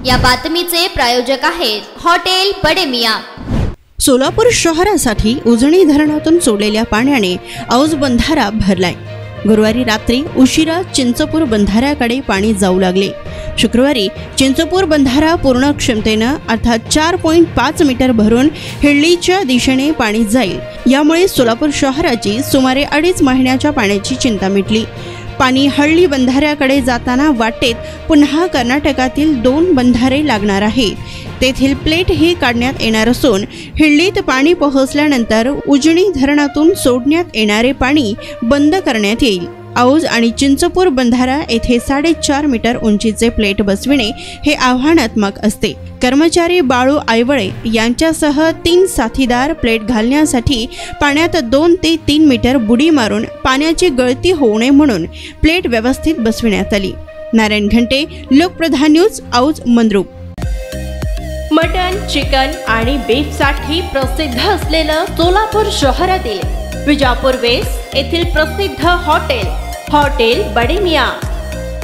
या बातमीचे प्रायोजक आहेत हॉटेल बडे मियां। सोलापूर शहरासाठी उजनी धरणातून सोडलेल्या पाण्याने औज बंधारा भरलाय। गुरुवारी रात्री उशिरा चिंचपूर बंधाऱ्याकडे पाणी जाऊ लागले। शुक्रवारी चिंचपूर बंधारा पूर्ण क्षमतेने अर्थात 4.5 मीटर भरून हिळ्ळीच्या दिशेने पाणी जाईल। यामुळे सोलापूर शहराची सुमारे 2.5 महिन्याच्या पाण्याची चिंता मिटली। पाणी हळ्ळी बंधाऱ्याकडे जाताना वाटेत पुन्हा कर्नाटकातील 2 बंधारे लागणार आहेत। तेथील प्लेट ही काढण्यात येणार असून हिळ्ळीत पाणी पोहोचल्यानंतर उजनी धरणातून सोडण्यात येणारे पाणी बंद करण्यात येईल। औज आणि चिंचपूर बंधारा येथे 4.5 मीटर उंचीचे प्लेट बसविणे हे आव्हानात्मक असते। कर्मचारी बाळू आयवळे यांच्यासह 3 साथीदार प्लेट घालण्यासाठी पाण्यात 2 ते 3 मीटर बुडी मारून पाण्याची गळती होऊ नये म्हणून प्लेट व्यवस्थित बसविण्यात आली। Narayan Ghante, Lokpradhan news, Auj Mandrup. Mutton, chicken आणि बीफ साठी प्रसिद्ध असलेलं सोलापूर शहरातील विजापूर वेस्ट येथील प्रसिद्ध hotel Bade Miyan.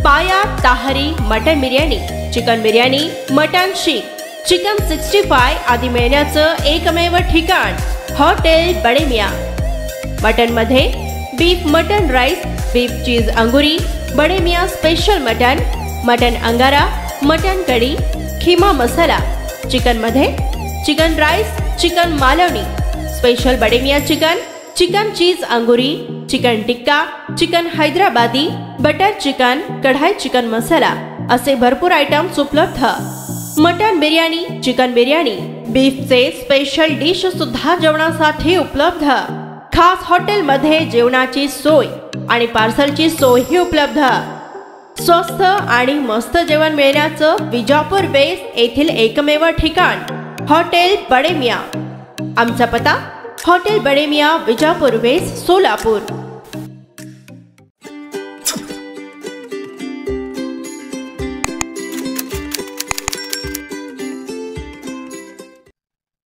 Paya tahari mutton biryani, chicken biryani, mutton seekh, chicken 65 आदी मिळण्याचं एकमेव ठिकाण हॉटेल बडे मियां। मटन मध्ये beef mutton rice, beef cheese angoori, Bade Miyan special mutton, mutton angara, mutton kadhi, keema masala. Chicken मध्ये chicken rice, chicken Malvani, special Bade Miyan chicken, chicken cheese angoori, chicken tikka, chicken Hyderabadi, butter chicken, kadai chicken masala असे भरपूर आयटम्स उपलब्ध। मटन बिर्याणी, चिकन बिर्याणी, बीफचे स्पेशल डिश सुद्धा जेवणासाठी उपलब्ध। खास हॉटेल मध्ये जेवणाची सोय आणि पार्सलची सोयही उपलब्ध। स्वस्त आणि मस्त जेवण मिळण्याचं विजापूर वेस्ट येथील एकमेव ठिकाण हॉटेल बडे मियां। आमचा पत्ता हॉटेल बडे मियां, विजापूर वेस्ट, सोलापूर।